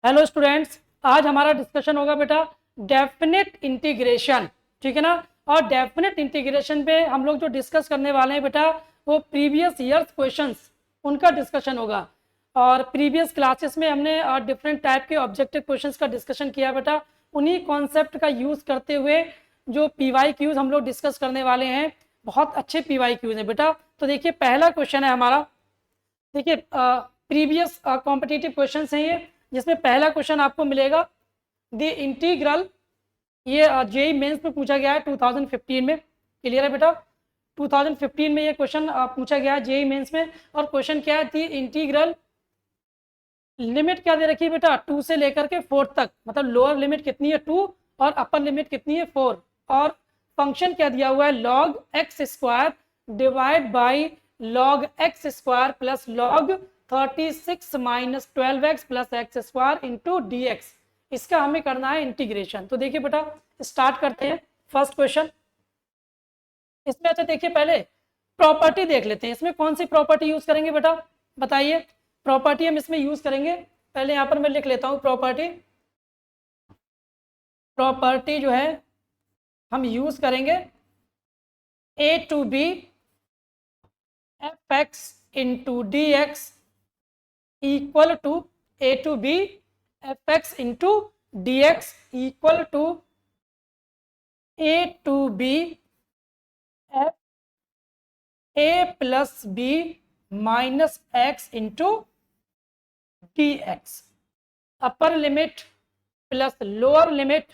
Hello students, आज हमारा discussion होगा बेटा डेफिनेट इंटीग्रेशन। ठीक है ना। और डेफिनेट इंटीग्रेशन पे हम लोग जो डिस्कस करने वाले हैं बेटा वो प्रीवियस ईयर्स क्वेश्चंस उनका डिस्कशन होगा। और प्रीवियस क्लासेस में हमने डिफरेंट टाइप के ऑब्जेक्टिव क्वेश्चंस का डिस्कशन किया बेटा। उन्हीं कॉन्सेप्ट का यूज़ करते हुए जो पीवाई क्यूज हम लोग डिस्कस करने वाले हैं, बहुत अच्छे पीवाई क्यूज हैं बेटा। तो देखिए पहला क्वेश्चन है हमारा। देखिए प्रीवियस कॉम्पिटिटिव क्वेश्चन हैं ये, जिसमें पहला क्वेश्चन आपको मिलेगा द इंटीग्रल। ये जेई मेंस में पूछा गया है 2015 में। क्लियर है बेटा। 2015 में ये क्वेश्चन पूछा गया है जेई मेंस में। और क्वेश्चन क्या है, द इंटीग्रल लिमिट क्या दे रखी है बेटा, 2 से लेकर के 4 तक। मतलब लोअर लिमिट कितनी है 2 और अपर लिमिट कितनी है 4। और फंक्शन क्या दिया हुआ है, log x square divide by log x square plus log 36 minus 12x plus x square into D x. इसका हमें करना है इंटीग्रेशन। तो देखिए बेटा स्टार्ट करते हैं फर्स्ट क्वेश्चन। इसमें अच्छा देखिए पहले प्रॉपर्टी देख लेते हैं। इसमें कौन सी प्रॉपर्टी यूज करेंगे बेटा, बताइए। प्रॉपर्टी हम इसमें यूज करेंगे, पहले यहां पर मैं लिख लेता हूं प्रॉपर्टी। प्रॉपर्टी जो है हम यूज करेंगे A to B F X into D X equal to A to B F X into D X equal to A to B F A plus B minus X into D X. Upper limit plus lower limit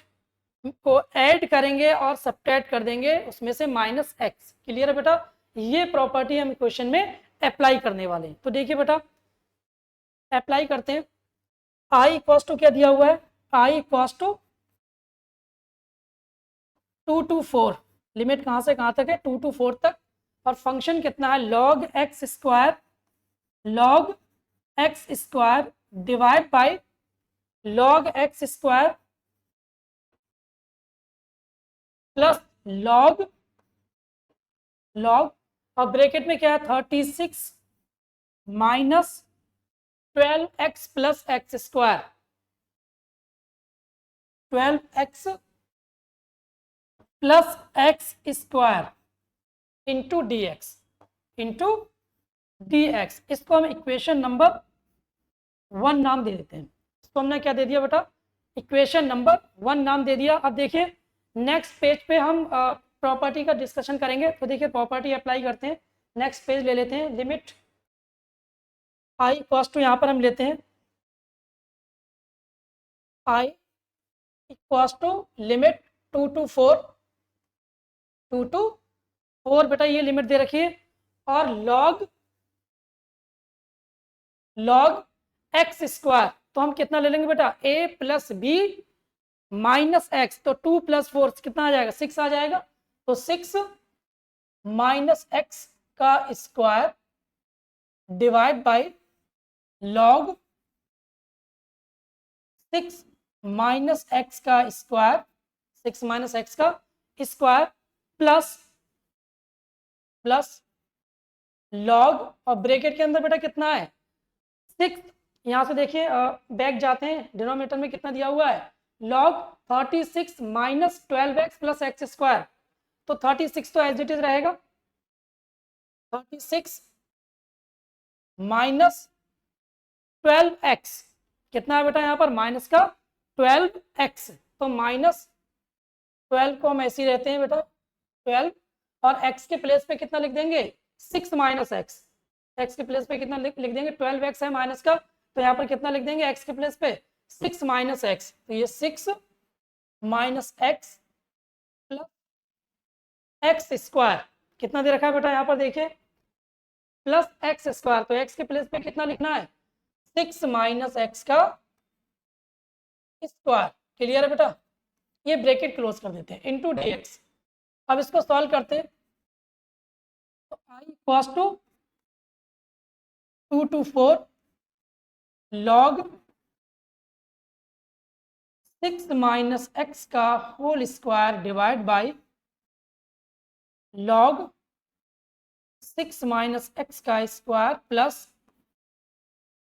को add करेंगे और subtract कर देंगे उसमें से minus x. Clear है बेटा। ये प्रॉपर्टी हम क्वेश्चन में अप्लाई करने वाले हैं। तो देखिए बेटा अप्लाई करते हैं। आई इक्वल टू क्या दिया हुआ है, I equal to 2 to 4। Limit कहां से कहां तक है, 2 to 4 तक। और फंक्शन कितना है, log x square divide by log x square plus log और ब्रैकेट में क्या है 36 minus 12x plus x square, 12x plus x square into D x. इसको हम इक्वेशन नंबर 1 नाम दे देते हैं। इसको हमने क्या दे दिया बेटा, इक्वेशन नंबर 1 नाम दे दिया। अब देखिए नेक्स्ट पेज पे हम प्रॉपर्टी का डिस्कशन करेंगे। तो देखिए प्रॉपर्टी अप्लाई करते हैं। नेक्स्ट पेज ले लेते हैं। लिमिट आई इक्वल्स टू यहाँ पर हम लेते हैं आई इक्वल्स टू लिमिट 2 to 4 बेटा ये लिमिट दे रखी है। और लॉग एक्स स्क्वायर तो हम कितना ले लेंगे बेटा, ए प्लस बी माइनस एक्स। तो 2 + 4 कितना आ जाएगा, 6 आ जाएगा। तो 6 माइनस एक्स का square divide by log 6 minus X का स्क्वायर, 6 माइनस एक्स का स्क्वायर प्लस लॉग और ब्रैकेट के अंदर बेटा कितना है 6। यहाँ से देखिए बैक जाते हैं, डिनोमिनेटर में कितना दिया हुआ है, log 36 minus 12x plus x square. तो 36 तो एज इट इज रहेगा, 36 माइनस 12x कितना है बेटा यहाँ पर माइनस का 12x। तो माइनस 12 को हम ऐसे ही रहते हैं बेटा 12, और x के प्लेस पे कितना लिख देंगे 6 माइनस एक्स। एक्स के प्लेस पे कितना लिख देंगे 12x है माइनस का। तो यहाँ पर कितना लिख देंगे x के प्लेस पे 6 माइनस एक्स। तो ये 6 minus x plus x square कितना दे रखा है बेटा यहाँ पर देखिए प्लस एक्स स्क्वायर। तो x के प्लेस पे कितना लिखना है 6 माइनस एक्स का स्क्वायर। क्लियर है बेटा। ये ब्रैकेट क्लोज कर देते हैं इंटू डी एक्स। अब इसको सॉल्व करते हैं। तो I equals to 2 to 4 log 6 minus X का whole square divide by log 6 minus X का स्क्वायर प्लस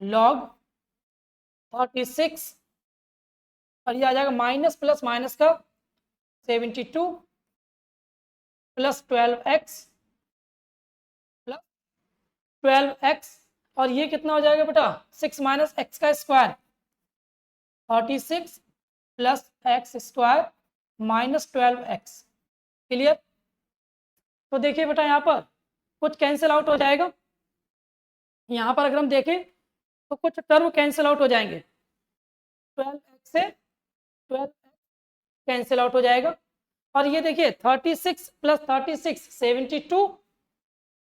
लॉग 36 और ये आ जाएगा माइनस प्लस माइनस का 72 प्लस 12x प्लस 12x, और ये कितना हो जाएगा बेटा 6 माइनस एक्स का square 36 plus x square minus 12x। Clear? तो देखिए बेटा यहाँ पर कुछ कैंसिल आउट हो जाएगा, यहाँ पर अगर हम देखें तो कुछ टर्म कैंसिल आउट हो जाएंगे, 12x से 12x कैंसिल आउट हो जाएगा। और ये देखिए 36 प्लस 36 72,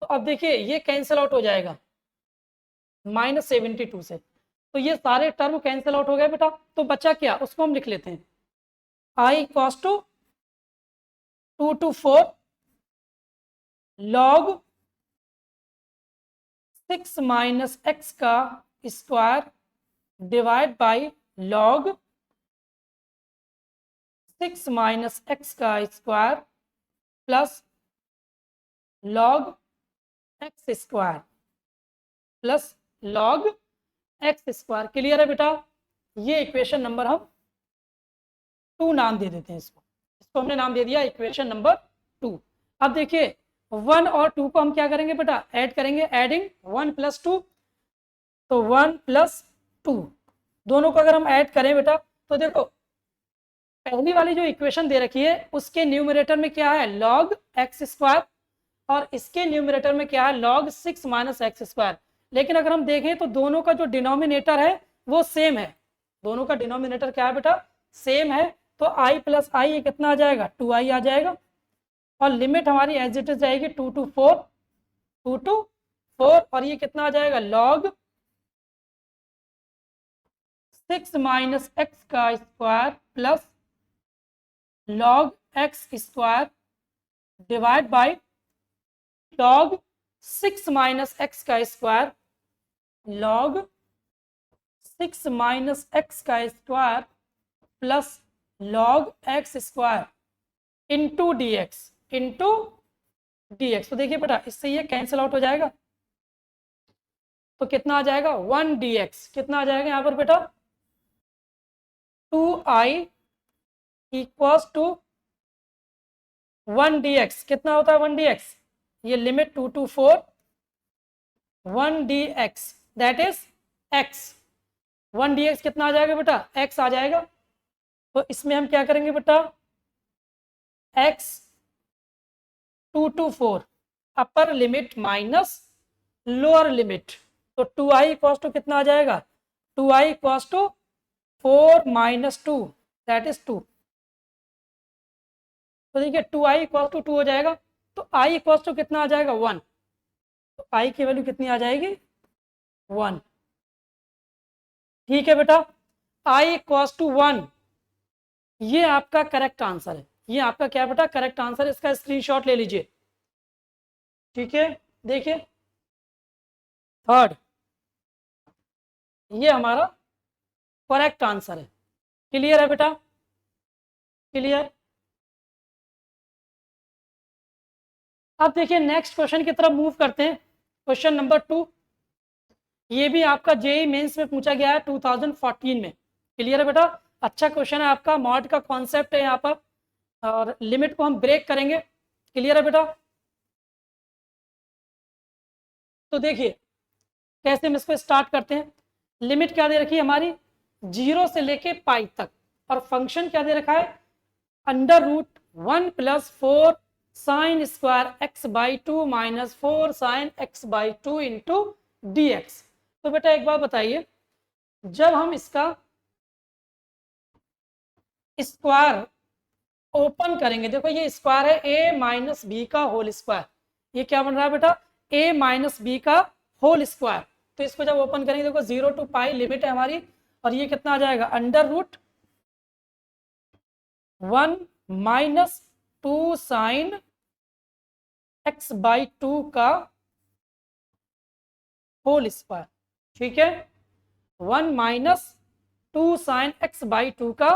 तो अब देखिए ये कैंसिल आउट हो जाएगा माइनस 72 से, तो ये सारे टर्म कैंसिल आउट हो गए बेटा। तो बचा क्या, उसको हम लिख लेते हैं, i cos to 2 to 4 log 6 minus X का square divide by log 6 minus X का square plus log X square plus log X square. Clear है बेटा? ये इक्वेशन नंबर हम 2 नाम दे देते हैं, इसको हमने नाम दे दिया इक्वेशन नंबर 2। अब देखिए 1 और 2 को हम क्या करेंगे बेटा, ऐड करेंगे, एडिंग 1 प्लस 2, तो 1 प्लस 2 दोनों को अगर हम ऐड करें बेटा, तो देखो पहली वाली जो इक्वेशन दे रखी है उसके न्यूमरेटर में क्या है log एक्स स्क्वायर, और इसके न्यूमरेटर में क्या है log 6 माइनस एक्स स्क्वायर। लेकिन अगर हम देखें तो दोनों का जो डिनोमिनेटर है वो सेम है, दोनों का डिनोमिनेटर क्या है बेटा, सेम है। तो i प्लस आई कितना आ जाएगा, 2i आ जाएगा, और लिमिट हमारी एज इट इज रहेगी 2 to 4, 2 to 4, और ये कितना आ जाएगा log 6 माइनस एक्स का square plus log X square divide by log 6 minus X का स्क्वायर, log 6 माइनस एक्स का square plus log X square into D x, into D X. तो देखिए बेटा इससे ये कैंसिल आउट हो जाएगा, तो कितना आ जाएगा 1 dx, कितना आ जाएगा यहाँ पर बेटा 2i इक्वल्स टू 1 dx। कितना होता है 1 dx, ये limit 2 to 4 1 dx that is x, 1 dx कितना आ जाएगा बेटा, x आ जाएगा। तो इसमें हम क्या करेंगे बेटा, x 2 to 4 upper limit minus lower limit, तो 2i इक्वल्स टू कितना आ जाएगा, 2i equals to 4 minus 2 that is 2। तो देखिए 2i इक्वल्स टू 2 हो जाएगा, तो i इक्वल्स टू कितना आ जाएगा 1, तो i की वैल्यू कितनी आ जाएगी 1। ठीक है बेटा, i इक्वल्स टू 1, ये आपका करेक्ट आंसर है, ये आपका क्या बेटा करेक्ट आंसर है, इसका स्क्रीनशॉट ले लीजिए। ठीक है, देखिए थर्ड, ये हमारा करेक्ट आंसर है। क्लियर है बेटा, क्लियर? अब देखिए नेक्स्ट क्वेश्चन की तरफ मूव करते हैं, क्वेश्चन नंबर 2। ये भी आपका जेईई मेंस में पूछा गया है 2014 में। क्लियर है बेटा, अच्छा क्वेश्चन है आपका, मॉड का कॉन्सेप्ट है यहाँ पर, और लिमिट को हम ब्रेक करेंगे। क्लियर है बेटा? तो देखिए कैसे हम इसको स्टार्ट करते हैं। लिमिट क्या दे रखी है हमारी 0 से लेके पाई तक, और फंक्शन क्या दे रखा है √1 plus 4 sign square x by 2 minus 4 sine x by 2 into D X. तो बेटा एक बात बताइए, जब हम इसका स्क्वायर ओपन करेंगे, देखो ये स्क्वायर है a माइनस बी का होल स्क्वायर, ये क्या बन रहा है बेटा a माइनस बी का होल स्क्वायर। तो इसको जब ओपन करेंगे देखो 0 to पाई लिमिट है हमारी, और ये कितना आ जाएगा √1 माइनस 2 साइन एक्स बाई 2 का होल स्क्वायर। ठीक है, 1 माइनस 2 साइन एक्स बाई 2 का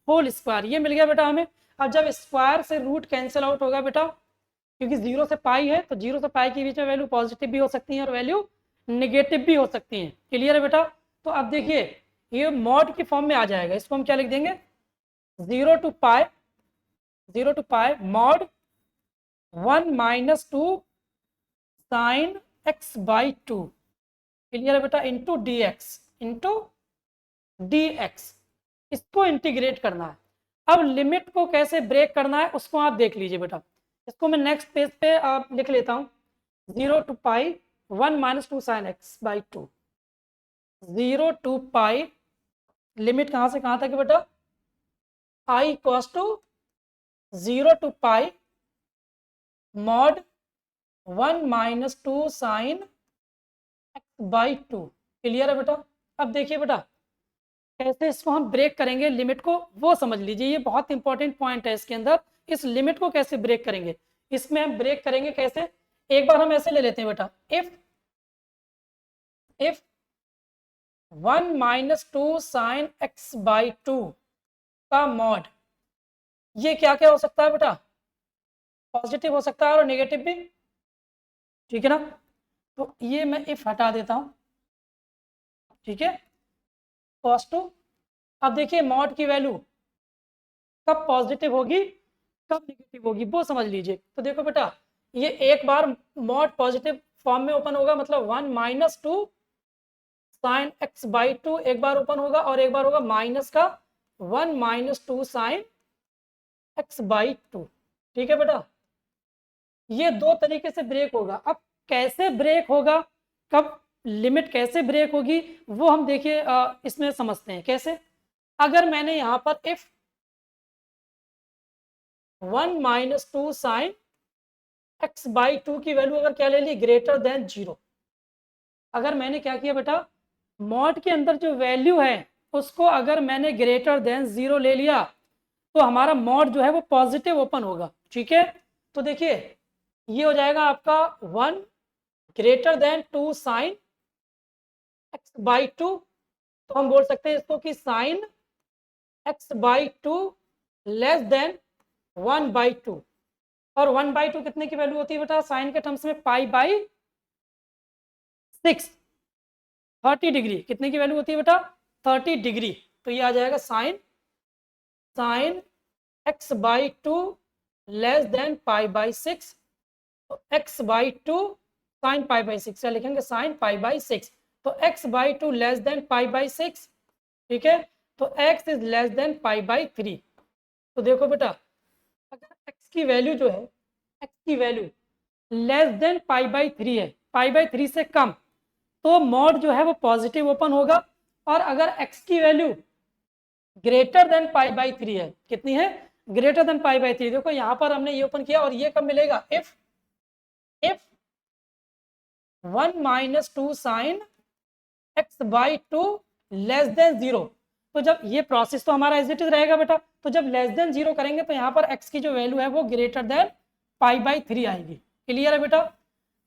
होल स्क्वायर, ये मिल गया बेटा हमें। अब जब स्क्वायर से रूट कैंसिल आउट होगा बेटा, क्योंकि 0 से पाई है, तो 0 से पाई के बीच में वैल्यू पॉजिटिव भी हो सकती है और वैल्यू नेगेटिव भी हो सकती है। क्लियर है बेटा? तो अब देखिए ये मॉड की फॉर्म में आ जाएगा। इसको हम क्या लिख देंगे, 0 to pi mod 1 - 2 sine x by 2, clear है बेटा, इंटू डी एक्स। इसको इंटीग्रेट करना है। अब लिमिट को कैसे ब्रेक करना है उसको आप देख लीजिए बेटा। इसको मैं नेक्स्ट पेज पे आप लिख लेता हूँ, 0 to pi 1 - 2 sine x by 2, 0 to pi, limit कहाँ से कहाँ तक है बेटा, i equals to 0 to pi mod 1 - 2 sine x by 2, clear है बेटा। अब देखिए बेटा कैसे इसको हम ब्रेक करेंगे लिमिट को, वो समझ लीजिए, ये बहुत इंपॉर्टेंट पॉइंट है इसके अंदर। इस लिमिट को कैसे ब्रेक करेंगे, इसमें हम ब्रेक करेंगे कैसे, एक बार हम ऐसे ले लेते हैं बेटा, इफ 1 - 2 साइन x बाई 2 का मॉड, ये क्या क्या हो सकता है बेटा, पॉजिटिव हो सकता है और नेगेटिव भी, ठीक है ना। तो ये मैं इफ हटा देता हूं, ठीक है, cos 2। अब देखिए मॉड की वैल्यू कब पॉजिटिव होगी कब नेगेटिव होगी वो समझ लीजिए। तो देखो बेटा ये एक बार मॉड पॉजिटिव फॉर्म में ओपन होगा, मतलब 1 - 2 साइन x बाई 2 एक बार ओपन होगा, और एक बार होगा माइनस का 1 - 2 साइन x बाई 2, ठीक है बेटा। ये दो तरीके से ब्रेक होगा। अब कैसे ब्रेक होगा, कब लिमिट कैसे ब्रेक होगी वो हम देखिए इसमें समझते हैं कैसे। अगर मैंने यहाँ पर इफ 1 - 2 साइन x बाई 2 की वैल्यू अगर क्या ले ली, ग्रेटर देन 0, अगर मैंने क्या किया बेटा, मॉड के अंदर जो वैल्यू है उसको अगर मैंने ग्रेटर देन 0 ले लिया तो हमारा मॉड जो है वो पॉजिटिव ओपन होगा, ठीक है। तो देखिए ये हो जाएगा आपका 1 greater than 2 sine x by 2, तो हम बोल सकते हैं इसको कि sine x by 2 less than 1 by 2, और 1 बाई 2 कितने की वैल्यू होती है बेटा, साइन के टर्म्स में पाई बाई 6, 30 डिग्री, कितने की वैल्यू होती है बेटा, 30 डिग्री। तो ये आ जाएगा sine x by 2 less than pi by 6, तो x by 2 sine pi by 6, क्या लिखेंगे, साइन पाई बाई 6, तो x by 2 less than pi by 6, ठीक है। तो x is less than pi by 3। तो देखो बेटा अगर x की वैल्यू जो है, x की value less than pi by 3 है, पाई बाई 3 से कम, तो मॉड जो है वो पॉजिटिव ओपन होगा। और अगर x की value greater than pi by 3 है, कितनी है, ग्रेटर देन पाई बाई 3, देखो यहाँ पर हमने ये ओपन किया, और ये कब मिलेगा, if 1 - 2 sine x by 2 less than 0, तो जब ये प्रोसेस तो हमारा एज इट इज रहेगा बेटा, तो जब लेस देन 0 करेंगे तो यहाँ पर x की जो वैल्यू है वो ग्रेटर देन पाई बाई 3 आएगी, क्लियर है बेटा।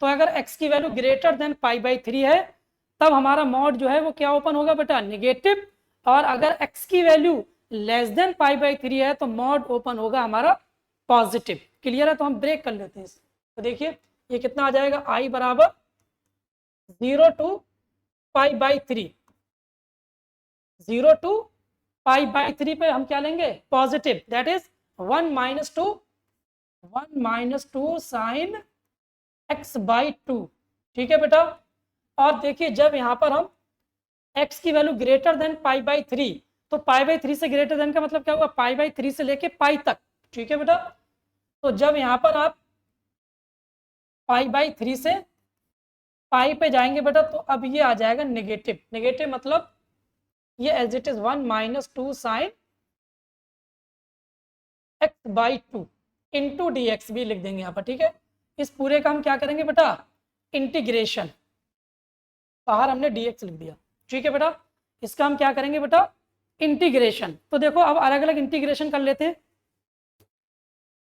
तो अगर x की value greater than pi by 3 है तब हमारा मॉड जो है वो क्या ओपन होगा बेटा, नेगेटिव, और अगर x की value less than pi by 3 है तो मॉड ओपन होगा हमारा पॉजिटिव, क्लियर है। तो हम ब्रेक कर लेते हैं। तो देखिए ये कितना आ जाएगा, i बराबर 0 to pi by 3, 0 to pi by 3 पे हम क्या लेंगे, positive, that is 1 - 2 sine x by 2, ठीक है बेटा। और देखिए जब यहाँ पर हम x की value greater than pi by 3, तो पाई बाई 3 से ग्रेटर देन का मतलब क्या होगा, पाई बाई 3 से लेके पाई तक, ठीक है बेटा। तो जब यहाँ पर आप पाई बाई 3 से पाई पे जाएंगे बेटा तो अब ये आ जाएगा नेगेटिव, नेगेटिव मतलब ये as it is 1 - 2 sine x by 2 into D x भी लिख देंगे यहाँ पर, ठीक है। इस पूरे का हम क्या करेंगे बेटा, इंटीग्रेशन, बाहर हमने dx लिख दिया, ठीक है बेटा। इसका हम क्या करेंगे बेटा, इंटीग्रेशन। तो देखो अब अलग अलग इंटीग्रेशन कर लेते हैं।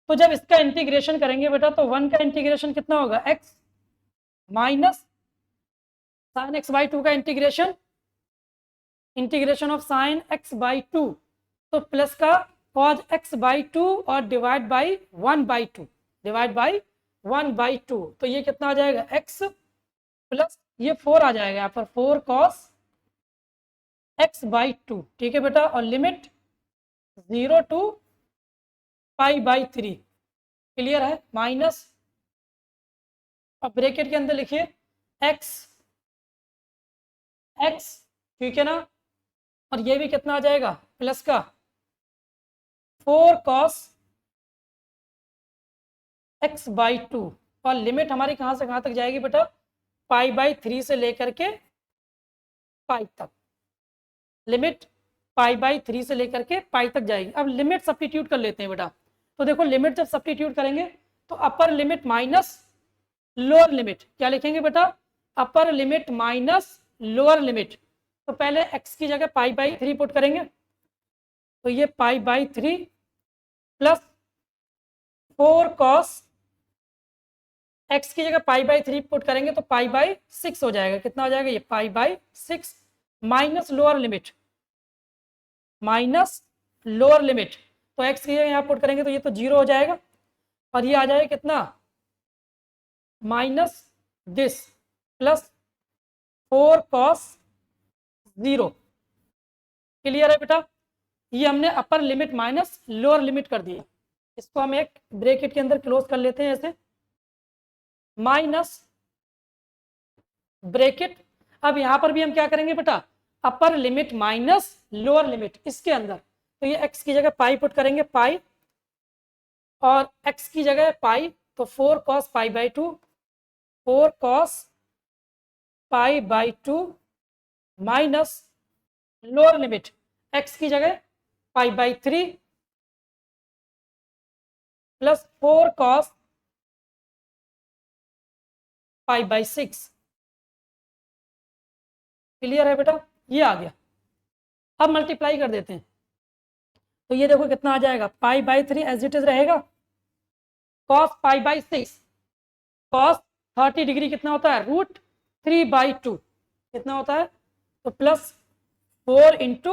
तो जब इसका इंटीग्रेशन करेंगे बेटा तो 1 का इंटीग्रेशन कितना होगा, x minus sine x by 2 का integration, integration of sine x by 2, तो प्लस का cos x बाई 2 और divide by 1 by 2, divide by 1 by 2, तो ये कितना आ जाएगा x प्लस ये 4 आ जाएगा यहाँ पर, 4 cos x/2, ठीक है बेटा, और लिमिट 0 to π/3, क्लियर है, माइनस, अब ब्रैकेट के अंदर लिखिए x, ठीक है ना, और ये भी कितना आ जाएगा प्लस का 4 cos x/2, और लिमिट हमारी कहाँ से कहाँ तक जाएगी बेटा, π/3 से लेकर के पाई तक, लिमिट π/3 से लेकर के पाई तक जाएगी। अब लिमिट सब्स्टिट्यूट कर लेते हैं बेटा, तो देखो लिमिट जब सब्स्टिट्यूट करेंगे तो अपर लिमिट माइनस लोअर लिमिट, क्या लिखेंगे बेटा, अपर लिमिट माइनस लोअर लिमिट, तो पहले x की जगह π/3 पुट करेंगे, तो ये π/3 प्लस 4 cos x की जगह π/3 पुट करेंगे तो π/6 हो जाएगा, कितना हो जाएगा ये π/6 माइनस लोअर लिमिट, तो x की जगह यहाँ पुट करेंगे तो ये तो 0 हो जाएगा, और ये आ जाएगा कितना minus this plus 4 cos 0, clear है बेटा, ये हमने अपर लिमिट माइनस लोअर लिमिट कर दिया। इसको हम एक ब्रैकेट के अंदर क्लोज कर लेते हैं ऐसे, माइनस ब्रैकेट, अब यहां पर भी हम क्या करेंगे बेटा, अपर लिमिट माइनस लोअर लिमिट, इसके अंदर तो ये x की जगह पाई पुट करेंगे, पाई, और x की जगह पाई, तो 4 cos π/2, 4 cos π/2 minus lower limit x की जगह π/3 प्लस 4 cos π/6, क्लियर है बेटा, ये आ गया। अब मल्टीप्लाई कर देते हैं, तो ये देखो कितना आ जाएगा, π/3 एज इट इज रहेगा, cos π/6, cos 30 डिग्री कितना होता है, √3/2, कितना होता है, तो प्लस 4 इंटू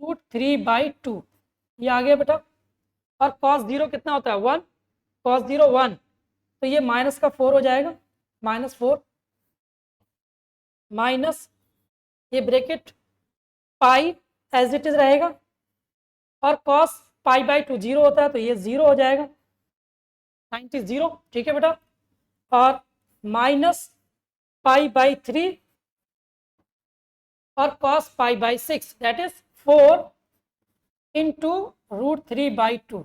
√3/2, ये आ गया बेटा, और cos 0 कितना होता है 1, cos 0 1, तो ये माइनस का 4 हो जाएगा, -4 माइनस ये bracket pi as it is रहेगा, और cos π/2 0 होता है तो ये 0 हो जाएगा, 90, ठीक है बेटा, और माइनस π/3 और cos π/6 दैट इज 4 इंटू √3/2,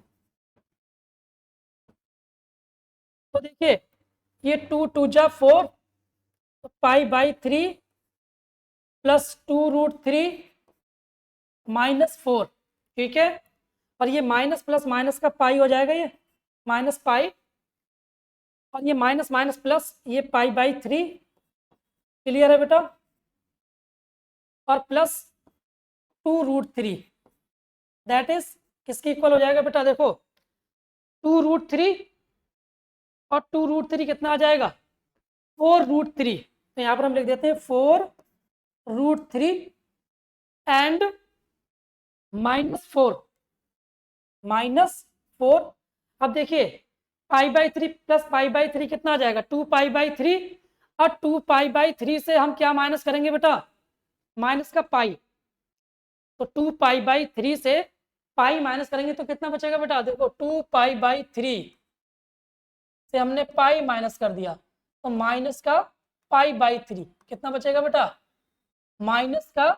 तो देखिए ये 2 2 जा 4, तो π/3 प्लस 2√3 -4, ठीक है, और ये माइनस प्लस माइनस का पाई हो जाएगा, ये माइनस पाई, और ये माइनस माइनस प्लस ये π/3, क्लियर है बेटा, और प्लस 2√3 दैट इज किसके इक्वल हो जाएगा बेटा, देखो 2√3 और 2√3 कितना आ जाएगा 4√3, तो यहाँ पर हम लिख देते हैं 4√3 एंड -4, अब देखिए π/3 प्लस π/3 कितना आ जाएगा 2π/3, और 2π/3 से हम क्या माइनस करेंगे बेटा, माइनस का पाई, तो 2π/3 से पाई माइनस करेंगे तो कितना बचेगा बेटा, देखो 2π/3 से हमने पाई माइनस कर दिया, तो माइनस का π/3 कितना बचेगा बेटा, माइनस का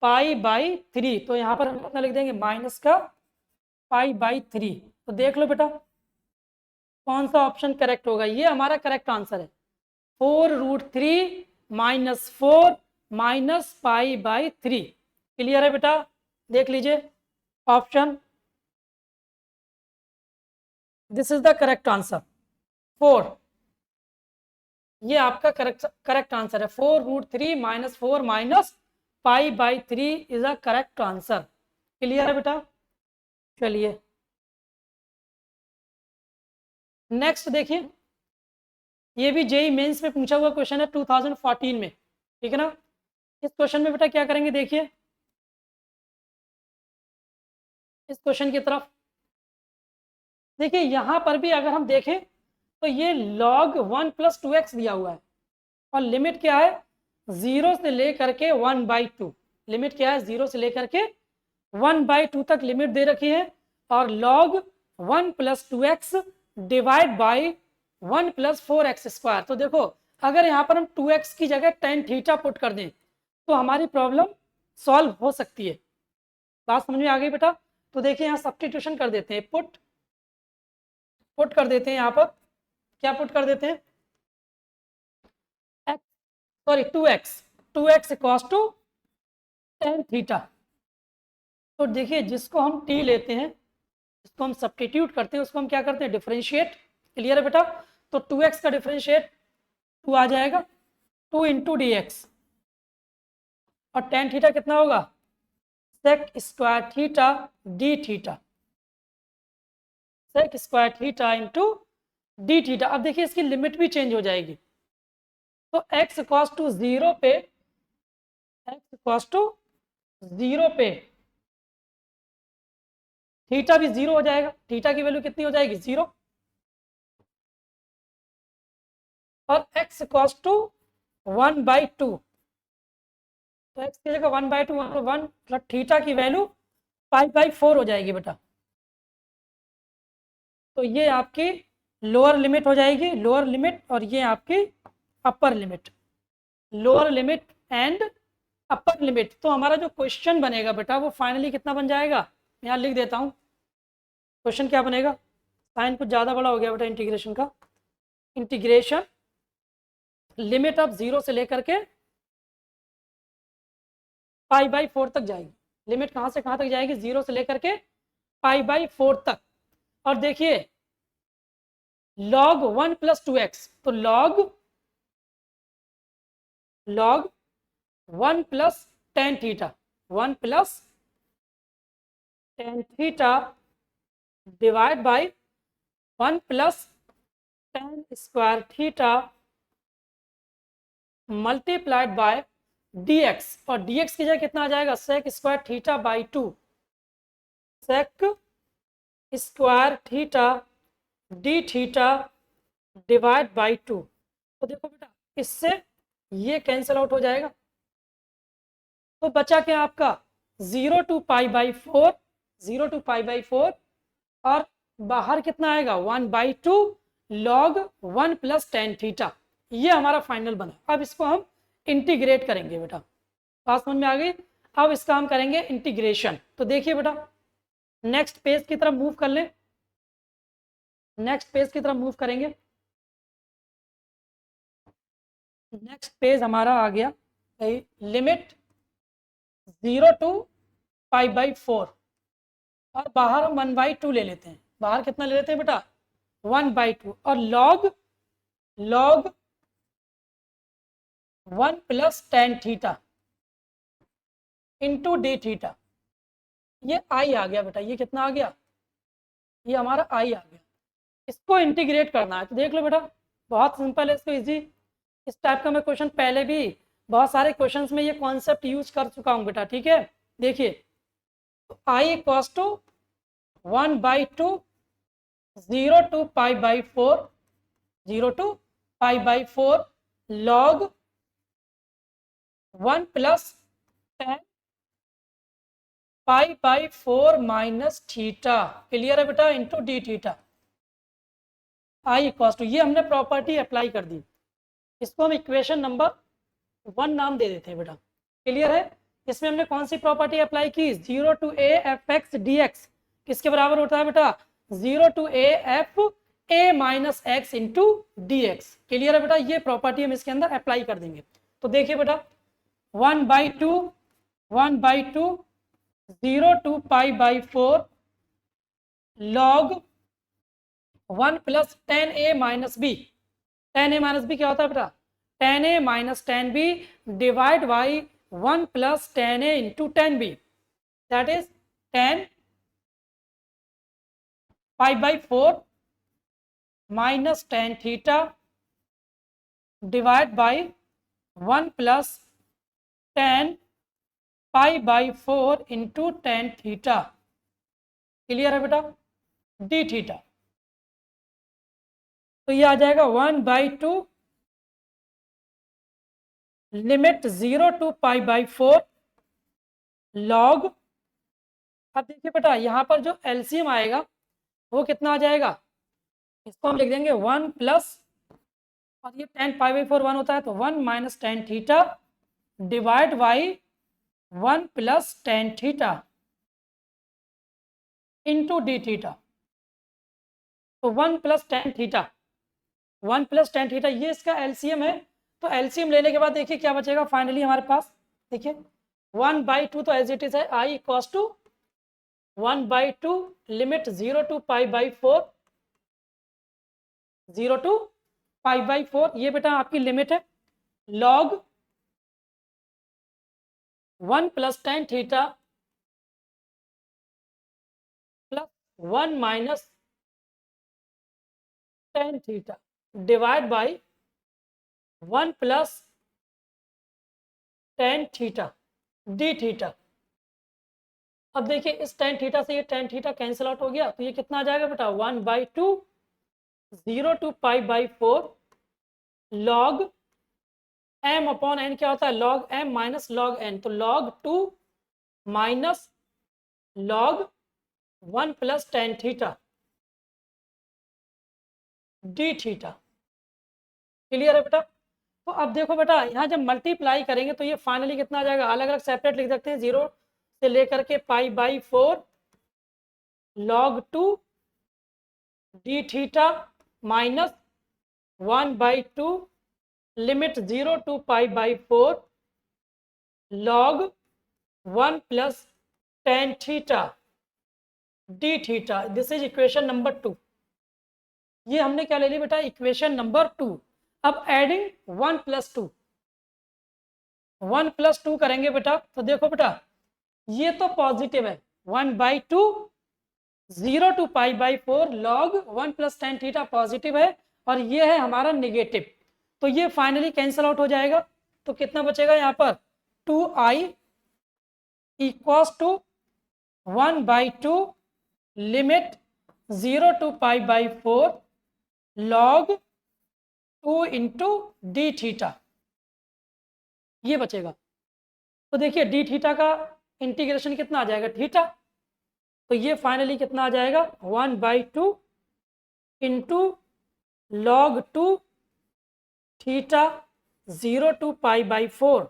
π/3, तो यहाँ पर हम कितना लिख देंगे, माइनस का π/3, तो देख लो बेटा कौन सा ऑप्शन करेक्ट होगा, ये हमारा करेक्ट आंसर है, 4√3 -4 माइनस π/3, क्लियर है बेटा, देख लीजिए option, this is the correct answer 4, ये आपका करेक्ट आंसर है, 4√3 -4 minus π/3 is a correct answer, clear है बेटा। चलिए नेक्स्ट देखिए, ये भी जेई मेंस में पूछा हुआ क्वेश्चन है 2014 में, ठीक है ना, इस क्वेश्चन में बेटा क्या करेंगे, देखिए इस क्वेश्चन की तरफ देखिए, यहां पर भी अगर हम देखें तो ये log 1 + 2x दिया हुआ है, और लिमिट क्या है 0 से लेकर के 1/2, लिमिट क्या है 0 से लेकर के 1/2 तक लिमिट दे रखी है, और log 1 + 2x divide by 1 + 4x²। तो देखो अगर यहाँ पर हम 2x की जगह tan थीटा पुट कर दें तो हमारी प्रॉब्लम सॉल्व हो सकती है। बात समझ में आ गई बेटा? तो देखिए यहाँ सब्स्टिट्यूशन कर देते हैं, पुट कर देते हैं, यहाँ पर क्या पुट कर देते हैं, sorry 2x equals to tan theta. तो देखिए जिसको हम t लेते हैं, जिसको हम सब्स्टिट्यूट करते हैं, उसको हम क्या करते हैं, डिफरेंशिएट। क्लियर है बेटा? तो 2x का डिफरेंशिएट 2 आ जाएगा, 2 × dx, और tan थीटा कितना होगा, sec² theta d theta, sec² theta into D theta. अब देखिए इसकी लिमिट भी चेंज हो जाएगी, तो x इक्वल्स टू 0 पे, x इक्वल्स टू 0 पे थीटा भी 0 हो जाएगा, थीटा की वैल्यू कितनी हो जाएगी, 0, और x इक्वल्स टू 1/2, तो x की जगह 1/2 1 मतलब थीटा की वैल्यू π/4 हो जाएगी बेटा। तो ये आपकी लोअर लिमिट हो जाएगी, लोअर लिमिट, और ये आपकी upper limit, lower limit and upper limit. तो हमारा जो क्वेश्चन बनेगा बेटा वो फाइनली कितना बन जाएगा, यहाँ लिख देता हूँ क्वेश्चन क्या बनेगा। साइन कुछ ज़्यादा बड़ा हो गया बेटा इंटीग्रेशन का, इंटीग्रेशन लिमिट ऑफ 0 से लेकर के π/4 तक जाएगी। लिमिट कहाँ से कहाँ तक जाएगी, 0 से लेकर के π/4 तक। और देखिए log 1 + 2x, तो log 1 + tan theta, 1 + tan theta divide by 1 + tan² theta multiplied by dx, और dx की जगह कितना आ जाएगा, sec² theta by 2, sec² theta D theta divide by 2। तो देखो बेटा इससे ये कैंसिल आउट हो जाएगा, तो बचा क्या आपका 0 to π/4, 0 to π/4, और बाहर कितना आएगा 1/2 log 1 + tan थीटा। ये हमारा फाइनल बना। अब इसको हम इंटीग्रेट करेंगे बेटा, बात समझ में आ गई? अब इसका हम करेंगे इंटीग्रेशन। तो देखिए बेटा नेक्स्ट पेज की तरफ मूव कर लें, नेक्स्ट पेज की तरफ मूव करेंगे। नेक्स्ट पेज हमारा आ गया लिमिट 0 to π/4, और बाहर हम 1/2 ले लेते हैं। बाहर कितना ले लेते हैं बेटा, 1/2, और log 1 + tan theta into D theta. ये आई आ गया बेटा, ये कितना आ गया, ये हमारा आई आ गया। इसको इंटीग्रेट करना है, तो देख लो बेटा बहुत सिंपल है, इसको इजी, इस टाइप का मैं क्वेश्चन पहले भी बहुत सारे क्वेश्चंस में ये कॉन्सेप्ट यूज कर चुका हूँ बेटा, ठीक है। देखिए तो I equals to 1/2 0 to π/4, 0 to π/4 log 1 + tan π/4 minus theta, clear है बेटा, into D theta. I equals to, ये हमने प्रॉपर्टी अप्लाई कर दी, इसको हम इक्वेशन नंबर 1 नाम दे देते हैं बेटा, क्लियर है। इसमें हमने कौन सी प्रॉपर्टी अप्लाई की, 0 to a f(x) dx किसके बराबर होता है बेटा, 0 to a f a minus x into D x. Clear है बेटा, ये प्रॉपर्टी हम इसके अंदर अप्लाई कर देंगे। तो देखिए बेटा 1/2 0 to π/4 log 1 + tan a minus b, tan a minus b क्या होता है बेटा, tan a minus tan b divide by 1 + tan a into tan b, that is tan π/4 minus tan theta divide by 1 + tan π/4 into tan theta. Clear है बेटा, D theta. तो ये आ जाएगा 1/2 लिमिट 0 to π/4 लॉग, अब देखिए बेटा यहाँ पर जो एलसीएम आएगा वो कितना आ जाएगा, इसको हम लिख देंगे 1 प्लस, और ये tan π/4 1 होता है तो 1 minus tan theta divide by 1 plus tan theta into D theta. तो 1 plus tan theta, 1 plus tan theta ये इसका एलसीएम है। तो एलसीएम लेने के बाद देखिए क्या बचेगा फाइनली हमारे पास, देखिए 1/2 तो एज इट इज है, आई equals to 1/2 limit 0 to π/4, 0 to π/4 ये बेटा आपकी लिमिट है, log 1 plus tan theta plus 1 minus tan theta divide by 1 plus tan theta D theta. अब देखिए इस tan थीटा से ये tan थीटा कैंसिल आउट हो गया, तो ये कितना आ जाएगा बेटा 1/2 0 to π/4 log m upon n क्या होता है log m minus log n, तो log 2 minus log 1 plus tan theta D theta. Clear है बेटा। तो अब देखो बेटा यहाँ जब मल्टीप्लाई करेंगे तो ये फाइनली कितना आ जाएगा, अलग अलग सेपरेट लिख सकते हैं, 0 से लेकर के π/4 log 2 D theta minus 1/2 limit 0 to π/4 log 1 plus tan theta D theta. This is equation number 2। ये हमने क्या ले ली बेटा इक्वेशन नंबर 2। अब एडिंग 1 प्लस 2, 1 प्लस 2 करेंगे बेटा, तो देखो बेटा ये तो पॉजिटिव है 1/2 0 to π/4 log 1 plus tan theta positive है, और ये है हमारा निगेटिव, तो ये फाइनली कैंसिल आउट हो जाएगा। तो कितना बचेगा यहाँ पर 2i equals to 1/2 limit 0 to π/4 log 2 into D theta, ये बचेगा। तो देखिए डी थीटा का इंटीग्रेशन कितना आ जाएगा थीटा, तो ये फाइनली कितना आ जाएगा 1/2 into log 2 theta 0 to π/4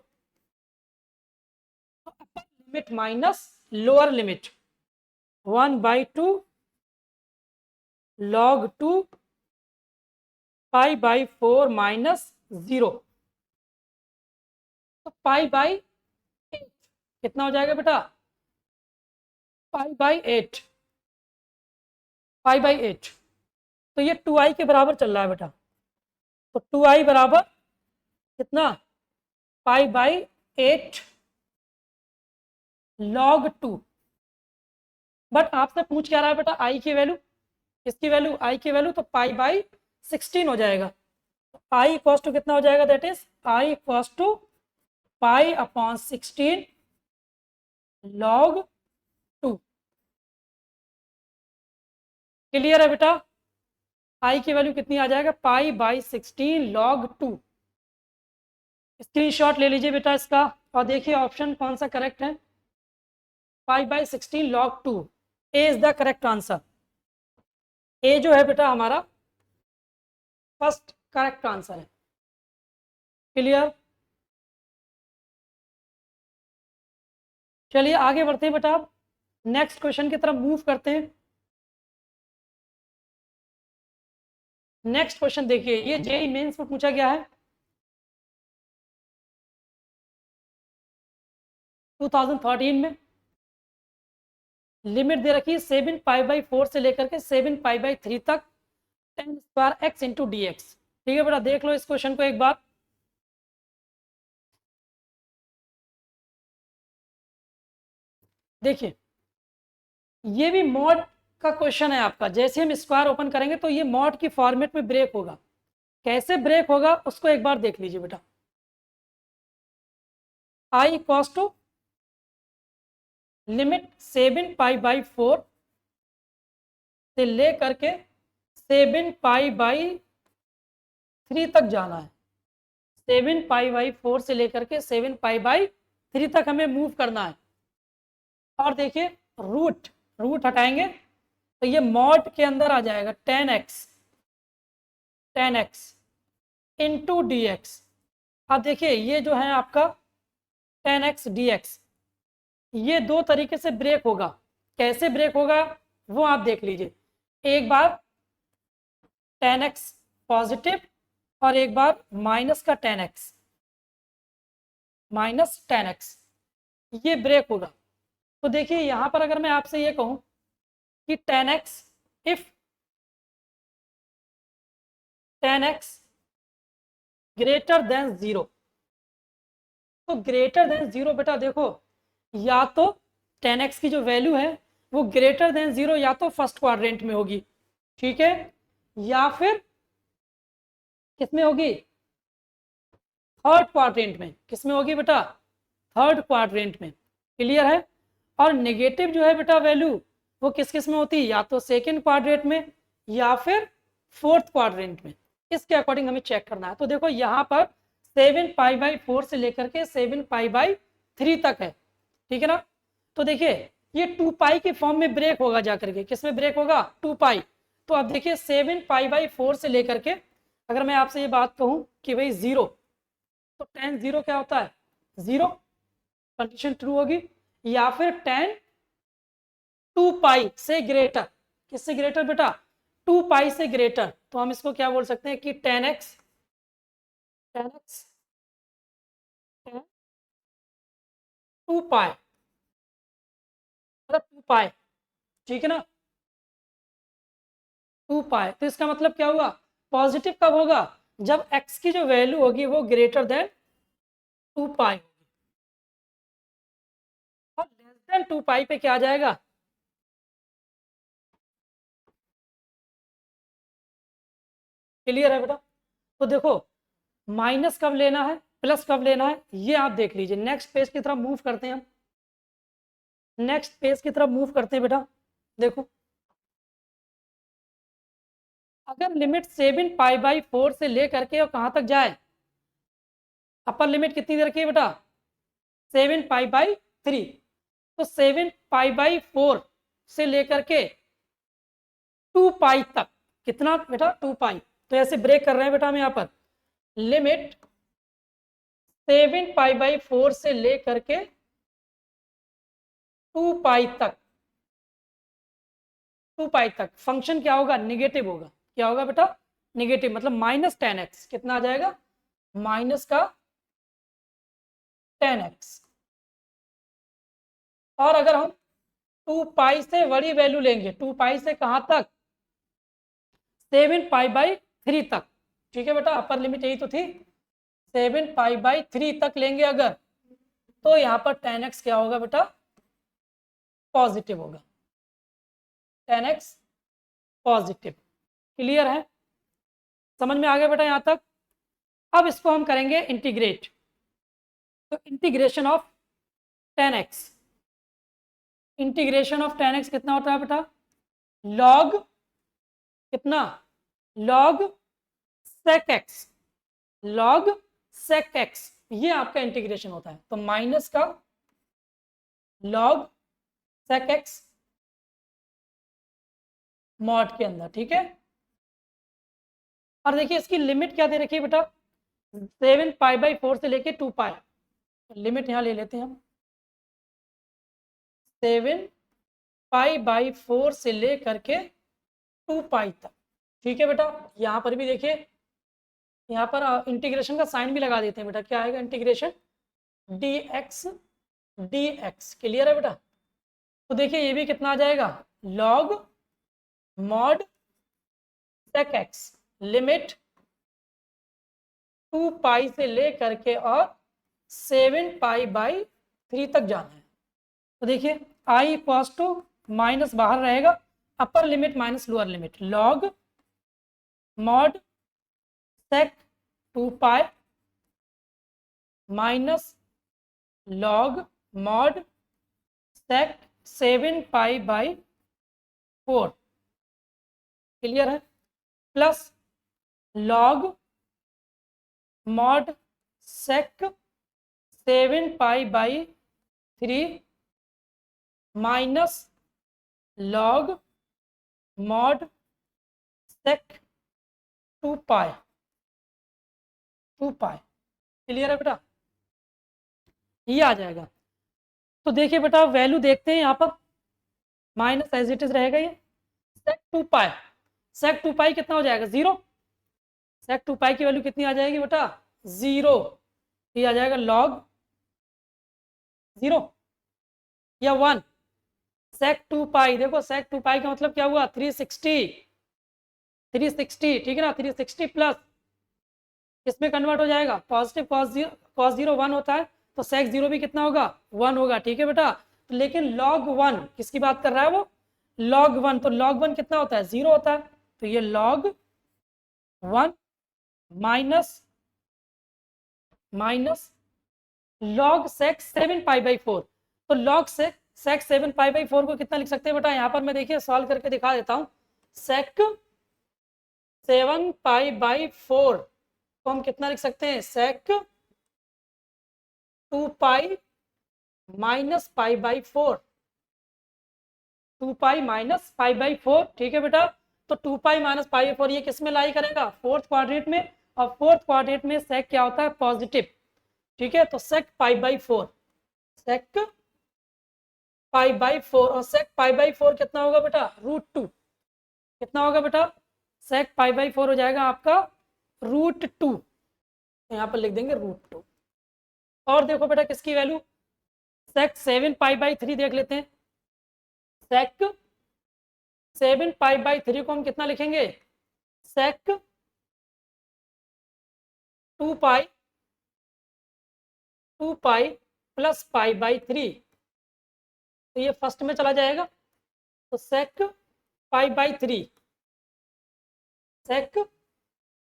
upper limit minus lower limit 1/2 log 2 π/4 minus 0, तो π/8 कितना हो जाएगा बेटा π/8, π/8, तो ये 2i के बराबर चल रहा है बेटा, तो 2i बराबर कितना π/8 लॉग 2। बट आपसे पूछ क्या रहा है बेटा i की वैल्यू, इसकी वैल्यू i की वैल्यू, तो π/16 हो जाएगा। i इक्वल्स टू कितना हो जाएगा, that is i equals to π/16 log 2। Clear है बेटा, i की वैल्यू कितनी आ जाएगा π/16 लॉग 2। स्क्रीनशॉट ले लीजिए बेटा इसका, और देखिए ऑप्शन कौन सा करेक्ट है, π/16 log 2, A is the correct answer. A जो है बेटा हमारा फर्स्ट करेक्ट आंसर है। क्लियर, चलिए आगे बढ़ते हैं बेटा, नेक्स्ट क्वेश्चन की तरफ मूव करते हैं। नेक्स्ट क्वेश्चन देखिए, ये जेईई मेंस में पूछा गया है 2013 में। लिमिट दे रखी है 7 π/4 से लेकर के 7 π/3 तक tan square x into D x. ठीक है बेटा, देख लो इस क्वेश्चन को एक बार। देखिए ये भी मॉड का क्वेश्चन है आपका, जैसे हम स्क्वायर ओपन करेंगे तो ये मॉड की फॉर्मेट में ब्रेक होगा। कैसे ब्रेक होगा उसको एक बार देख लीजिए बेटा। i इक्वल्स टू लिमिट 7 π/4 से ले करके 7 π/3 तक जाना है। 7 पाई/4 से लेकर के 7 पाई/3 तक हमें मूव करना है। और देखिए रूट रूट हटाएंगे तो ये मॉड के अंदर आ जाएगा 10x इंटू डी एक्स। अब देखिए ये जो है आपका 10x dx, ये दो तरीके से ब्रेक होगा। कैसे ब्रेक होगा वो आप देख लीजिए। एक बार 10x पॉजिटिव और एक बार माइनस का 10x, ये ब्रेक होगा। तो देखिए यहां पर अगर मैं आपसे ये कहूं कि 10x, if 10x greater than 0, तो ग्रेटर देन 0 बेटा देखो, या तो 10x की जो वैल्यू है वो ग्रेटर देन 0 या तो फर्स्ट क्वाड्रेंट में होगी, ठीक है, या फिर किसमें होगी, थर्ड क्वाड्रेंट में। किसमें होगी बेटा, थर्ड क्वाड्रेंट में। क्लियर है। और नेगेटिव जो है बेटा वैल्यू वो किस किस में होती है, या तो सेकेंड क्वाड्रेंट में या फिर फोर्थ क्वाड्रेंट में। इसके अकॉर्डिंग हमें चेक करना है। तो देखो यहाँ पर 7 पाई/4 से लेकर के 7 पाई/3 तक है, ठीक है ना। तो देखिए ये 2 पाई के फॉर्म में ब्रेक होगा, जाकर के किस में ब्रेक होगा, 2 पाई। तो अब देखिए 7 पाई/4 से लेकर के अगर मैं आपसे ये बात कहूं कि भाई 0, तो 10 0 क्या होता है, 0, कंडीशन ट्रू होगी। या फिर 10 2 पाई से ग्रेटर, किससे ग्रेटर बेटा, 2 पाई से ग्रेटर, तो हम इसको क्या बोल सकते हैं कि 10x 2 पाई, मतलब 2 पाई, ठीक है ना, 2 पाई। तो इसका मतलब क्या हुआ, पॉजिटिव कब होगा, जब x की जो वैल्यू होगी वो ग्रेटर देन 2 पाई होगी, और लेस देन 2 पाई पे क्या आ जाएगा, क्लियर है बेटा। तो देखो माइनस कब लेना है, प्लस कब लेना है, ये आप देख लीजिए। नेक्स्ट पेज की तरफ मूव करते हैं हम, नेक्स्ट पेज की तरफ मूव करते हैं बेटा। देखो अगर लिमिट 7 पाई/4 से लेकर के और कहां तक जाए, अपर लिमिट कितनी दे रखी है बेटा, 7 पाई/3, तो 7 पाई/4 से लेकर के 2 पाई तक, कितना बेटा, 2 पाई। तो ऐसे ब्रेक कर रहे हैं बेटा हम यहाँ पर, लिमिट 7 पाई/4 से लेकर के 2 पाई तक, 2 पाई तक फंक्शन क्या होगा, निगेटिव होगा। क्या होगा बेटा, निगेटिव, मतलब -10x, कितना आ जाएगा, माइनस का 10x। और अगर हम 2 पाई से बड़ी वैल्यू लेंगे, 2 पाई से कहां तक, 7 पाई/3 तक, ठीक है बेटा, अपर लिमिट यही तो थी, 7 पाई/3 तक लेंगे अगर, तो यहाँ पर 10x क्या होगा बेटा, पॉजिटिव होगा, 10x पॉजिटिव। क्लियर है, समझ में आ गया बेटा यहाँ तक। अब इसको हम करेंगे इंटीग्रेट। तो integration of 10x, integration of 10x कितना होता है बेटा, लॉग कितना, log sec x, log sec x, ये आपका इंटीग्रेशन होता है। तो माइनस का लॉग सेक एक्स मॉड के अंदर, ठीक है। और देखिए इसकी लिमिट क्या दे रखी है बेटा, 7 पाई/4 से लेके 2 पाई। लिमिट यहाँ ले लेते हैं हम, 7 पाई/4 से लेकर के 2 पाई तक, ठीक है बेटा। यहाँ पर भी देखिए, यहाँ पर इंटीग्रेशन का साइन भी लगा देते हैं बेटा, क्या आएगा, इंटीग्रेशन dx। क्लियर है बेटा। तो देखिए ये भी कितना आ जाएगा, log mod sec x, limit 2 pi से लेकर के और 7 पाई/3 तक जाना है। तो देखिए आई इक्वल्स टू, माइनस बाहर रहेगा, upper limit minus lower limit, log mod sec 2 pi minus log mod sec 7 पाई/4, क्लियर है, प्लस लॉग मॉड सेक 7 पाई/3 minus log mod sec 2 pi. Clear है बेटा, ये आ जाएगा। तो देखिए बेटा वैल्यू देखते हैं यहाँ पर, माइनस एज इट इज रहेगा ये सेक 2 पाई। सेक 2 पाई कितना हो जाएगा 0। सेक 2 पाई की वैल्यू कितनी आ जाएगी बेटा 0। ये आ जाएगा लॉग 0 या 1। सेक 2 पाई, देखो सेक 2 पाई का मतलब क्या हुआ 360। 360 ठीक है ना, 360 प्लस किसमें कन्वर्ट हो जाएगा पॉजिटिव कॉस जीरो 1 होता है, तो सेक 0 भी कितना होगा 1 होगा। ठीक है बेटा, तो लेकिन लॉग 1 किसकी बात कर रहा है वो लॉग 1, तो लॉग 1 कितना होता है 0 होता है, तो ये लॉग 1 माइनस लॉग सेक 7 पाई/4। तो लॉग सेक 7 पाई/4 को कितना लिख सकते हैं बेटा, यहाँ पर मैं देखिए सॉल्व करके दिखा देता हूँ। सेक 7 पाई/4 को हम कितना लिख सकते हैं सेक 2 पाई माइनस पाई/4। 2 पाई माइनस पाई/4 ठीक है बेटा। तो 2 पाई माइनस पाई/4 ये किस में लाई करेगा फोर्थ क्वाड्रेंट में, और फोर्थ क्वाड्रेंट में सेक क्या होता है पॉजिटिव। ठीक है, तो सेक पाई/4, सेक पाई/4, और सेक पाई/4 कितना होगा बेटा √2। कितना होगा बेटा सेक पाई/4 हो जाएगा आपका √2, यहाँ पर लिख देंगे √2। और देखो बेटा किसकी वैल्यू सेक 7 पाई/3 देख लेते हैं। सेक 7 पाई/3 को हम कितना लिखेंगे सेक 2 पाई प्लस पाई/3। तो ये फर्स्ट में चला जाएगा, तो सेक पाई/3, सेक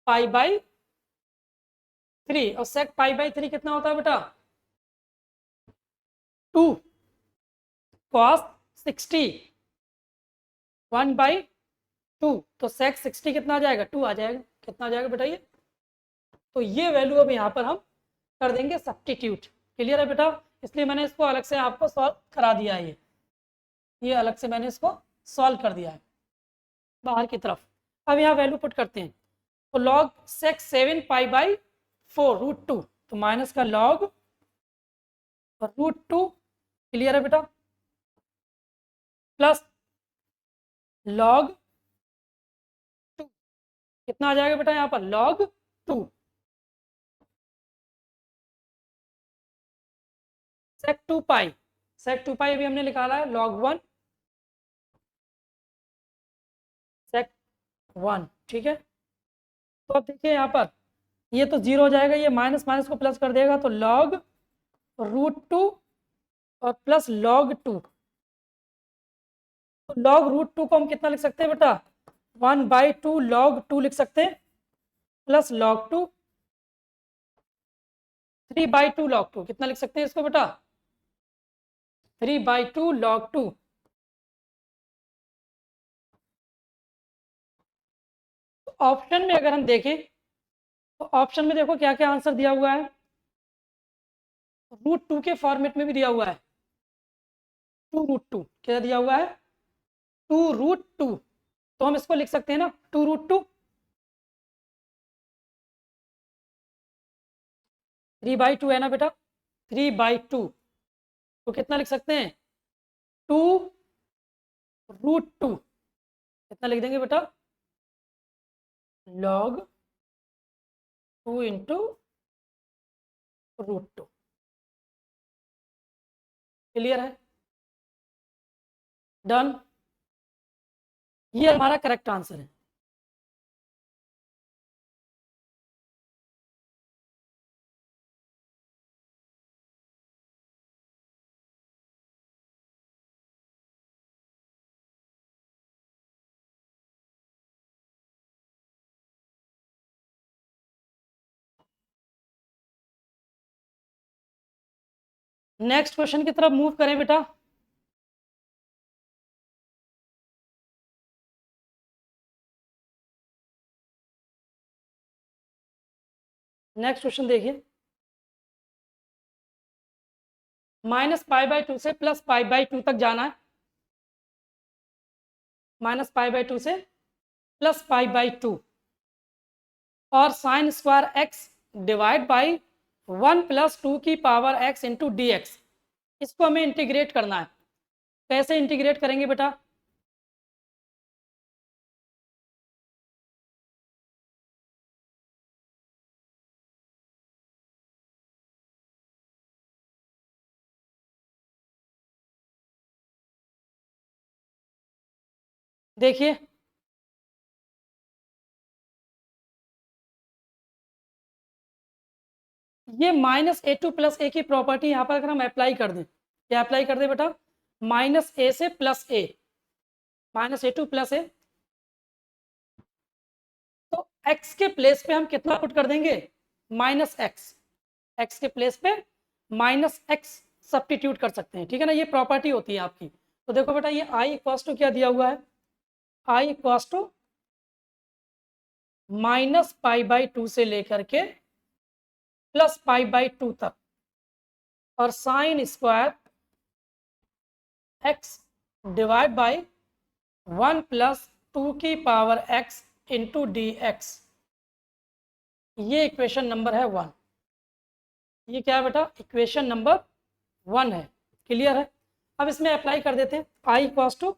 पाई/3, और सेक पाई/3 कितना होता है बेटा 2 कॉस 60 1/2। तो सेक 60 कितना आ जाएगा 2 आ जाएगा। कितना आ जाएगा बेटा ये, तो ये वैल्यू अब यहाँ पर हम कर देंगे सब्स्टिट्यूट। क्लियर है बेटा, इसलिए मैंने इसको अलग से आपको सॉल्व करा दिया है। ये अलग से मैंने इसको सॉल्व कर दिया है बाहर की तरफ। अब यहाँ वैल्यू पुट करते हैं, तो लॉग सेक 7 पाई/4 √2, तो माइनस का लॉग और √2। क्लियर है बेटा, प्लस लॉग 2 कितना आ जाएगा बेटा यहाँ पर लॉग 2। सेक 2 पाई, सेक 2 पाई अभी हमने निकाला है लॉग 1 सेक 1। ठीक है, तो अब देखिए यहाँ पर ये तो 0 हो जाएगा, ये माइनस माइनस को प्लस कर देगा, तो लॉग √2 और प्लस लॉग 2। तो लॉग √2 को हम कितना लिख सकते हैं बेटा 1/2 लॉग 2 लिख सकते हैं, प्लस लॉग 2 3/2 लॉग 2 कितना लिख सकते हैं इसको बेटा 3/2 लॉग 2। ऑप्शन में अगर हम देखें तो ऑप्शन में देखो क्या क्या आंसर दिया हुआ है, √2 के फॉर्मेट में भी दिया हुआ है 2√2। क्या दिया हुआ है 2√2, तो हम इसको लिख सकते हैं ना 2√2 3/2 है ना बेटा 3/2, तो कितना लिख सकते हैं 2√2। कितना लिख देंगे बेटा लॉग 2 इंटू √2। क्लियर है, डन, ये हमारा करेक्ट आंसर है। नेक्स्ट क्वेश्चन की तरफ मूव करें बेटा। नेक्स्ट क्वेश्चन देखिए, -π/2 से +π/2 तक जाना है, -π/2 से +π/2 और sign square x divide by 1 + 2 की power x into D x. इसको हमें इंटीग्रेट करना है। कैसे इंटीग्रेट करेंगे बेटा? देखिए, ये -a2 + a की प्रॉपर्टी यहाँ पर अगर हम अप्लाई कर दें, क्या अप्लाई कर दें बेटा? -a से +a, -a2 + a, तो x के प्लेस पे हम कितना पुट कर देंगे? -x, x के प्लेस पे -x सब्स्टिट्यूट कर सकते हैं, ठीक है ना? ये प्रॉपर्टी होती है आपकी। तो देखो बेटा, ये i इक्वल्स टू क्या दिया हुआ है? i इक्वल्स टू -π/2 से लेकर के +π/2 तक और sign square x divide by 1 + 2 की power x into D x. ये इक्वेशन नंबर है 1। ये क्या है बेटा? इक्वेशन नंबर 1 है। क्लियर है? अब इसमें अप्लाई कर देते हैं। i इक्वल्स टू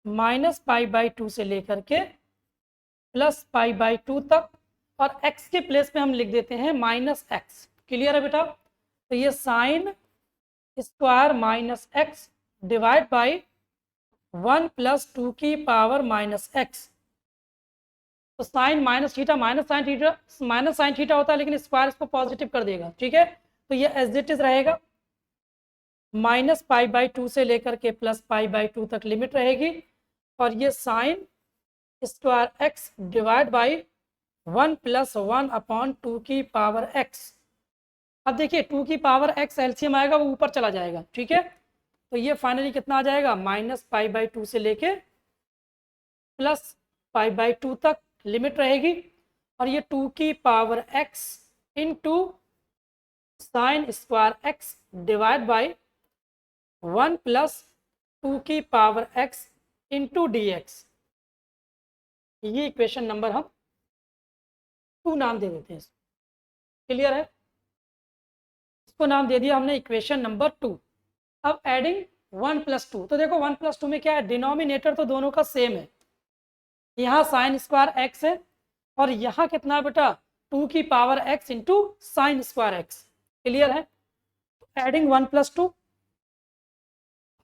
-π/2 से लेकर के +π/2 तक और x के प्लेस पे हम लिख देते हैं -x। क्लियर है बेटा? तो ये sign square -x divide by 1 + 2 की पावर -x। तो साइन -sin थीटा होता है, लेकिन स्क्वायर इसको पॉजिटिव कर देगा, ठीक है? तो ये एज इट इज रहेगा, -π/2 से लेकर के +π/2 तक लिमिट रहेगी और ये sign square x divide by 1 + 1/2 की पावर x। अब देखिए, 2 की पावर x एलसीएम आएगा, वो ऊपर चला जाएगा, ठीक है? तो ये फाइनली कितना आ जाएगा? -π/2 से लेके +π/2 तक लिमिट रहेगी और ये 2 की power x into sine square x divide by 1 + 2 की power x into D x. ये इक्वेशन नंबर हम 2 नाम दे देते हैं। क्लियर है? इसको नाम दे दिया हमने इक्वेशन नंबर 2। अब एडिंग 1 + 2, तो देखो 1 + 2 में क्या है? डिनोमिनेटर तो दोनों का सेम है। यहाँ साइन स्क्वायर x है और यहाँ कितना है बेटा? 2 की power x into sine square x। Clear है? एडिंग 1 + 2,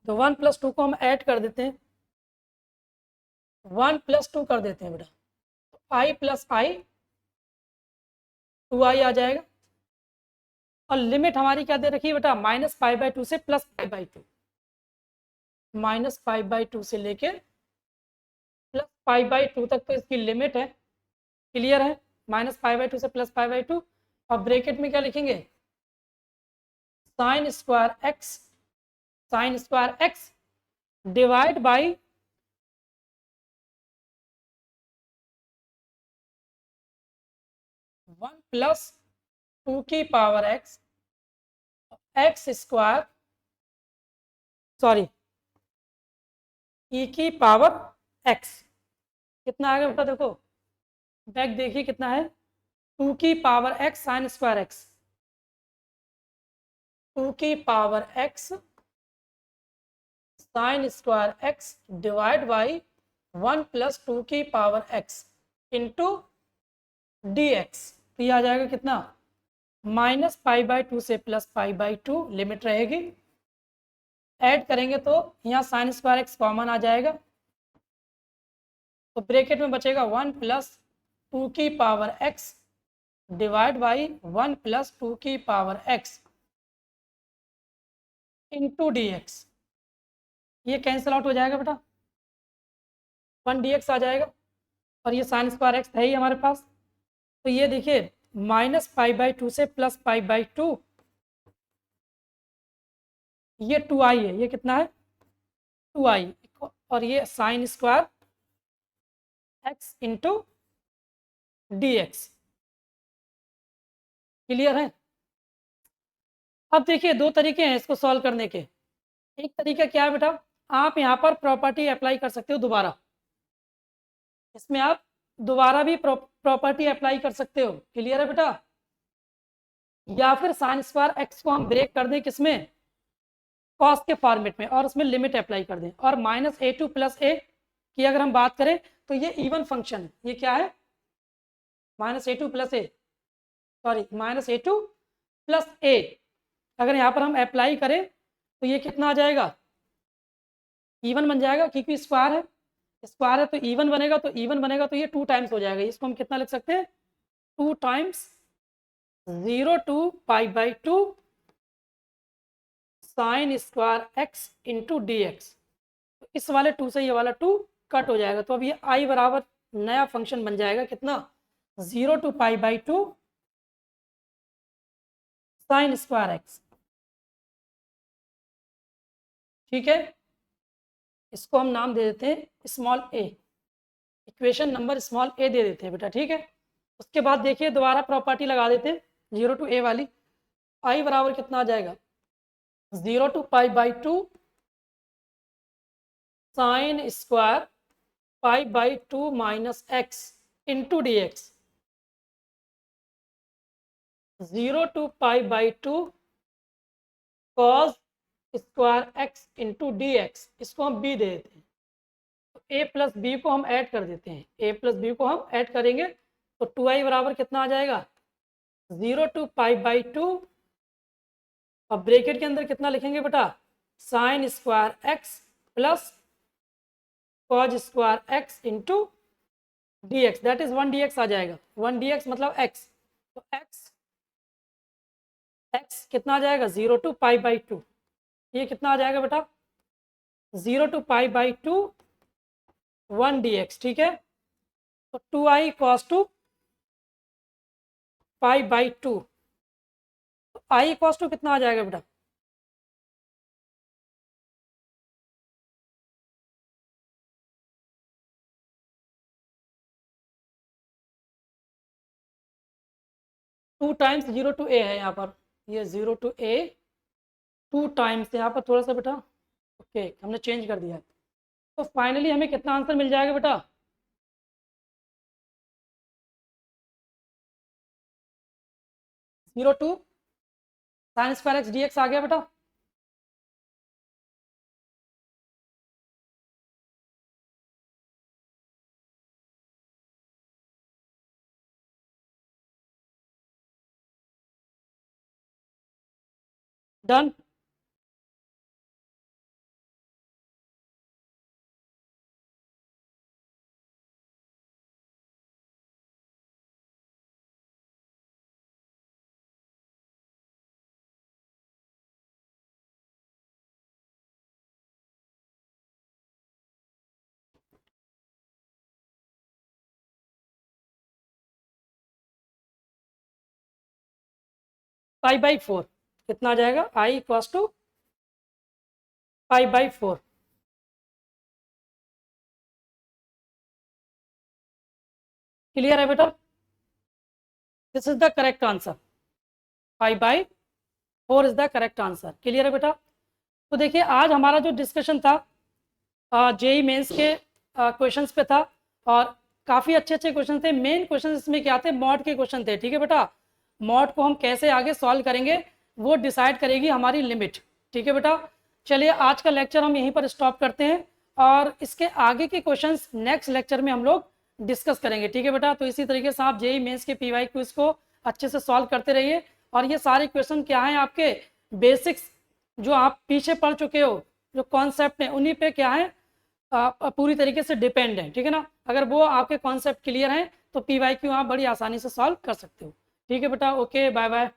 तो 1 + 2 को हम ऐड कर देते हैं, 1 + 2 कर देते हैं बेटा, तो i + i 2i आ जाएगा और लिमिट हमारी क्या दे रखी है बेटा? -π/2 से +π/2, -π/2 से लेके +π/2 तक तो इसकी लिमिट है। क्लियर है? -π/2 से +π/2 और ब्रैकेट में क्या लिखेंगे? Sign square x divide by 1 + 2 की power x square, sorry, e की पावर x। कितना आ गया बेटा? देखो बैक देखिए कितना है, 2 की power x sign square x, 2 की power x sign square x divide by 1 + 2 की power x into D X. तो ये आ जाएगा कितना? -π/2 से +π/2 लिमिट रहेगी। ऐड करेंगे तो यहाँ साइन स्क्वायर x कॉमन आ जाएगा, तो ब्रैकेट में बचेगा 1 + 2 की पावर x डिवाइड बाई 1 + 2 की power x into D x. ये कैंसिल आउट हो जाएगा बेटा, 1 dx आ जाएगा और ये साइन स्क्वायर x है ही हमारे पास। तो ये देखिए -π/2 से +π/2, ये 2i है, ये कितना है? 2i और ये sign square x into D x. Clear है? अब देखिए दो तरीके हैं इसको सॉल्व करने के। एक तरीका क्या है बेटा, आप यहाँ पर प्रॉपर्टी अप्लाई कर सकते हो दोबारा, इसमें आप दोबारा भी प्रॉपर्टी अप्लाई कर सकते हो। क्लियर है बेटा? या फिर साइन स्क्वायर एक्स को हम ब्रेक कर दें किसमें, कॉस के फॉर्मेट में, और उसमें लिमिट अप्लाई कर दें। और -a2 + a की अगर हम बात करें तो ये इवन फंक्शन है। ये क्या है, -a2 + a, sorry -a2 + a। अगर यहाँ पर हम अप्लाई करें तो ये कितना आ जाएगा, इवन बन जाएगा, क्योंकि स्क्वायर है, स्क्वायर है तो इवन बनेगा, तो इवन बनेगा तो ये 2 टाइम्स हो जाएगा। इसको हम कितना लिख सकते हैं, 2 times 0 to π/2 sine square x into D X. तो इस वाले 2 से ये वाला 2 कट हो जाएगा, तो अब ये i बराबर नया फंक्शन बन जाएगा कितना, 0 to π/2 साइन स्क्वायर एक्स। ठीक है, इसको हम नाम दे देते हैं स्मॉल ए, इक्वेशन नंबर स्मॉल ए दे देते हैं बेटा। ठीक है, उसके बाद देखिए दोबारा प्रॉपर्टी लगा देते हैं 0 to a वाली। i बराबर कितना आ जाएगा, 0 to π/2 sine square π/2 minus X into D X, 0 to π/2 cos square X into D x. इसको हम b दे देते हैं, तो a + b को हम ऐड कर देते हैं, a + b को हम ऐड करेंगे तो 2i बराबर कितना आ जाएगा, 0 to π/2, अब ब्रैकेट के अंदर कितना लिखेंगे बेटा, sign square x plus cos square X into D x, that is 1 dx आ जाएगा। 1 dx मतलब x, तो x कितना आ जाएगा, 0 to π/2। ये कितना आ जाएगा बेटा, 0 to π/2 1 dx। ठीक है, तो 2i cos 2 π/2, तो i cos 2 कितना आ जाएगा बेटा, टू टाइम्स 0 to a है यहाँ पर, ये 0 to a 2 टाइम्स, यहाँ पर थोड़ा सा बेटा ओके हमने चेंज कर दिया। तो फाइनली हमें कितना आंसर मिल जाएगा बेटा, 0 to sine square X D X आ गया बेटा। डन। π/4 कितना आ जाएगा, i cos 2 π/4। क्लियर है बेटा, this is the correct answer, π/4 is the correct answer. Clear है बेटा। तो देखिए आज हमारा जो डिस्कशन था जेई मेंस के क्वेश्चंस पे था, और काफ़ी अच्छे अच्छे क्वेश्चन थे। मेन क्वेश्चन इसमें क्या थे, मॉड के क्वेश्चन थे। ठीक है बेटा, मॉड को हम कैसे आगे सॉल्व करेंगे वो डिसाइड करेगी हमारी लिमिट। ठीक है बेटा, चलिए आज का लेक्चर हम यहीं पर स्टॉप करते हैं, और इसके आगे के क्वेश्चंस नेक्स्ट लेक्चर में हम लोग डिस्कस करेंगे। ठीक है बेटा, तो इसी तरीके से आप जेई मेंस के पीवाई क्विज को अच्छे से सॉल्व करते रहिए। और ये सारे क्वेश्चन क्या हैं, आपके बेसिक्स जो आप पीछे पढ़ चुके हो, जो कॉन्सेप्ट हैं उन्हीं पे क्या है पूरी तरीके से डिपेंड है। ठीक है ना, अगर वो आपके कॉन्सेप्ट क्लियर हैं तो पीवाई क्यू आप बड़ी आसानी से सॉल्व कर सकते हो। ठीक है बेटा, ओके बाय बाय।